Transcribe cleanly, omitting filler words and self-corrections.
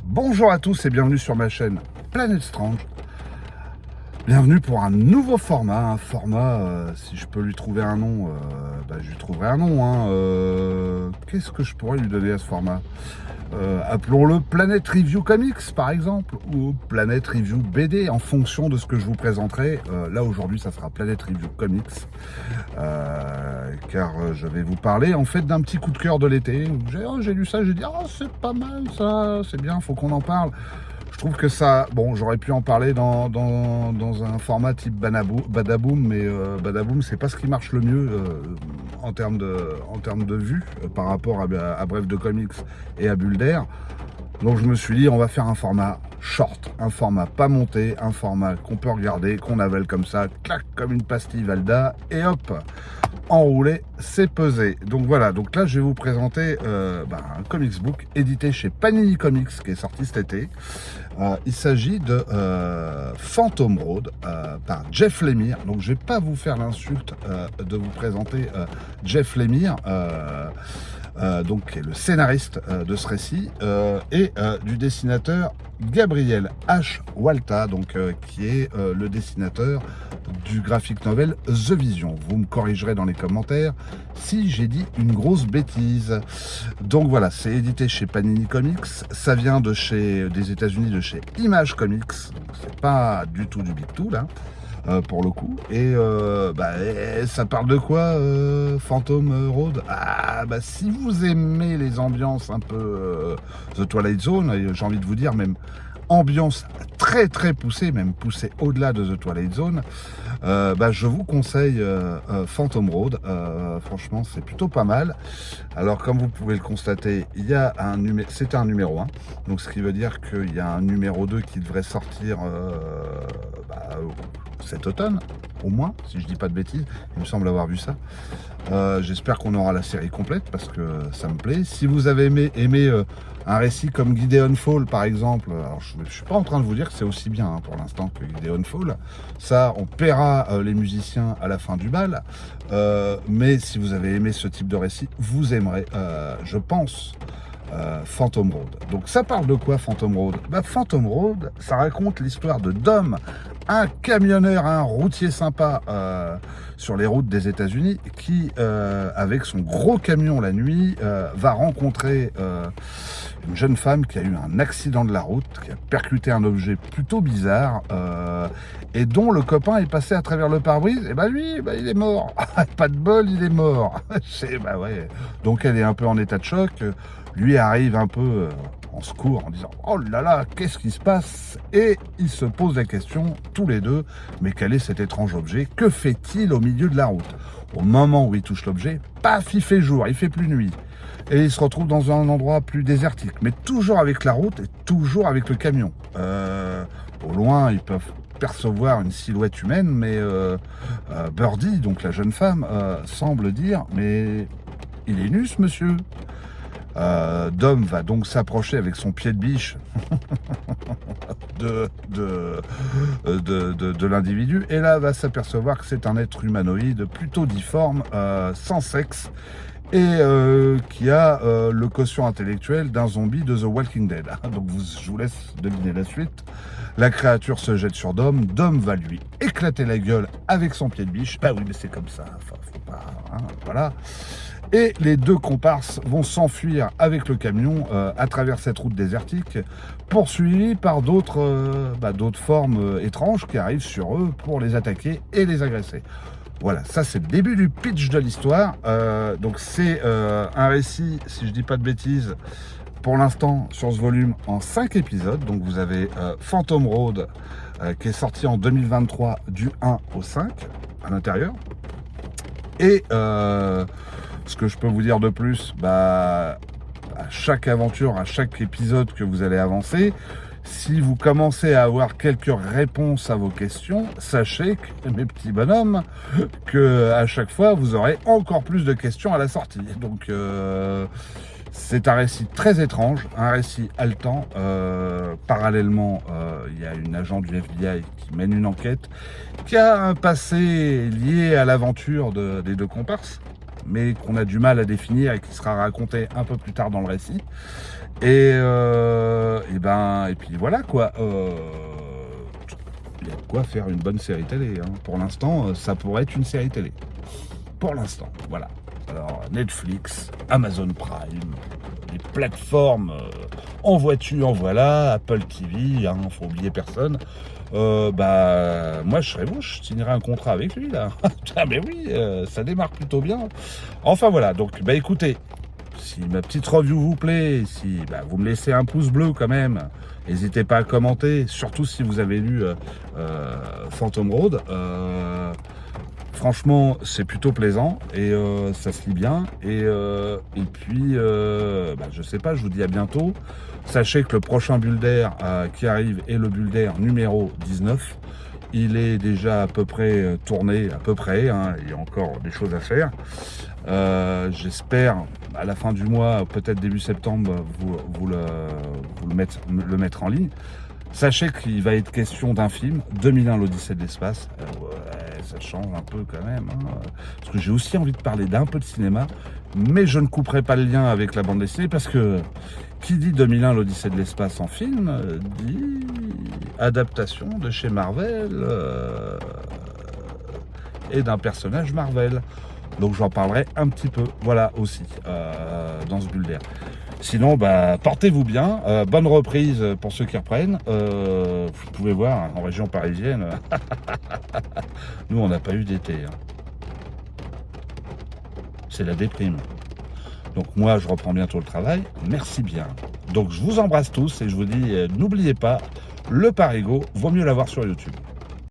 Bonjour à tous et bienvenue sur ma chaîne Planète Strange. Bienvenue pour un nouveau format, si je peux lui trouver un nom, je lui trouverai un nom. Qu'est-ce que je pourrais lui donner à ce format? Appelons-le Planète Review Comics par exemple, ou Planète Review BD en fonction de ce que je vous présenterai. Là aujourd'hui ça sera Planète Review Comics, car je vais vous parler en fait d'un petit coup de cœur de l'été. J'ai lu ça, j'ai dit c'est pas mal ça, c'est bien, faut qu'on en parle. Je trouve que ça, bon, j'aurais pu en parler dans un format type Badaboom, mais Badaboom, c'est pas ce qui marche le mieux en termes de vues par rapport à Bref de Comics et à Bulle d'Air. Donc je me suis dit, on va faire un format short, un format pas monté, un format qu'on peut regarder, qu'on avale comme ça, clac, comme une pastille Valda, et hop, enroulé, c'est pesé. Donc voilà, donc là je vais vous présenter un comics book édité chez Panini Comics qui est sorti cet été. Il s'agit de Phantom Road par Jeff Lemire. Donc je vais pas vous faire l'insulte de vous présenter Jeff Lemire, donc qui est le scénariste de ce récit, et du dessinateur Gabriel H. Walta, donc qui est le dessinateur du graphic novel The Vision. Vous me corrigerez dans les commentaires si j'ai dit une grosse bêtise. Donc voilà, c'est édité chez Panini Comics, ça vient des États-Unis, de chez Image Comics, donc c'est pas du tout du Big Two là. Pour le coup, et ça parle de quoi, Phantom Road? Si vous aimez les ambiances un peu The Twilight Zone, j'ai envie de vous dire même ambiance très très poussée, même poussée au-delà de The Twilight Zone, je vous conseille Phantom Road. Franchement c'est plutôt pas mal. Alors comme vous pouvez le constater, il y a c'était un numéro 1, donc ce qui veut dire qu'il y a un numéro 2 qui devrait sortir cet automne, au moins, si je dis pas de bêtises. Il me semble avoir vu ça. J'espère qu'on aura la série complète parce que ça me plaît. Si vous avez aimé un récit comme Gideon Fall par exemple, alors je suis pas en train de vous dire que c'est aussi bien pour l'instant que Gideon Fall, ça on paiera les musiciens à la fin du bal, mais si vous avez aimé ce type de récit, vous aimerez, je pense, Phantom Road. Donc ça parle de quoi Phantom Road? Phantom Road, ça raconte l'histoire de Dom, un camionneur, un routier sympa sur les routes des États-Unis, qui avec son gros camion la nuit va rencontrer une jeune femme qui a eu un accident de la route, qui a percuté un objet plutôt bizarre, et dont le copain est passé à travers le pare-brise. Et lui, il est mort. Pas de bol, il est mort. Ouais. Donc elle est un peu en état de choc. Lui arrive un peu en secours en disant oh là là, qu'est-ce qui se passe? Et ils se posent la question tous les deux, mais quel est cet étrange objet? Que fait-il au milieu de la route? Au moment où il touche l'objet, paf, il fait jour, il fait plus nuit. Et il se retrouve dans un endroit plus désertique, mais toujours avec la route et toujours avec le camion. Au loin, ils peuvent percevoir une silhouette humaine, mais Birdie, donc la jeune femme, semble dire mais il est nu ce monsieur. Dom va donc s'approcher avec son pied de biche de l'individu, et là va s'apercevoir que c'est un être humanoïde plutôt difforme, sans sexe, et qui a le quotient intellectuel d'un zombie de The Walking Dead. Donc je vous laisse deviner la suite. La créature se jette sur Dom, Dom va lui éclater la gueule avec son pied de biche. Oui, mais c'est comme ça, faut pas, voilà. Et les deux comparses vont s'enfuir avec le camion à travers cette route désertique, poursuivis par d'autres formes étranges qui arrivent sur eux pour les attaquer et les agresser. Voilà, ça c'est le début du pitch de l'histoire. Donc c'est un récit, si je dis pas de bêtises, pour l'instant sur ce volume en 5 épisodes. Donc vous avez Phantom Road qui est sorti en 2023 du 1 au 5 à l'intérieur. Et ce que je peux vous dire de plus, à chaque aventure, à chaque épisode que vous allez avancer, si vous commencez à avoir quelques réponses à vos questions, sachez que, mes petits bonhommes, que à chaque fois vous aurez encore plus de questions à la sortie. Donc c'est un récit très étrange, un récit haletant. Parallèlement, il y a une agent du FBI qui mène une enquête, qui a un passé lié à l'aventure des deux comparses, mais qu'on a du mal à définir et qui sera raconté un peu plus tard dans le récit. Et puis voilà quoi. Il y a de quoi faire une bonne série télé. Hein. Pour l'instant, ça pourrait être une série télé. Pour l'instant, voilà. Alors Netflix, Amazon Prime, les plateformes en voiture, voilà, Apple TV, hein, faut oublier personne. Moi je serais vous, je signerais un contrat avec lui là. Ah mais oui, ça démarre plutôt bien. Enfin voilà, donc écoutez, si ma petite review vous plaît, si vous me laissez un pouce bleu quand même, n'hésitez pas à commenter, surtout si vous avez lu Phantom Road. Franchement, c'est plutôt plaisant et ça se lit bien. Et puis, je sais pas, je vous dis à bientôt. Sachez que le prochain Builder qui arrive est le Builder numéro 19. Il est déjà à peu près tourné, à peu près. Hein, il y a encore des choses à faire. J'espère à la fin du mois, peut-être début septembre, vous le mettre en ligne. Sachez qu'il va être question d'un film, 2001 l'Odyssée de l'espace. Ça change un peu quand même, hein, parce que j'ai aussi envie de parler d'un peu de cinéma, mais je ne couperai pas le lien avec la bande dessinée, parce que qui dit 2001 l'Odyssée de l'espace en film, dit adaptation de chez Marvel et d'un personnage Marvel. Donc j'en parlerai un petit peu, voilà, aussi, dans ce Builder. Sinon, portez-vous bien. Bonne reprise pour ceux qui reprennent. Vous pouvez voir, en région parisienne, nous, on n'a pas eu d'été. Hein. C'est la déprime. Donc moi, je reprends bientôt le travail. Merci bien. Donc je vous embrasse tous et je vous dis, n'oubliez pas, le Parigo, vaut mieux l'avoir sur YouTube.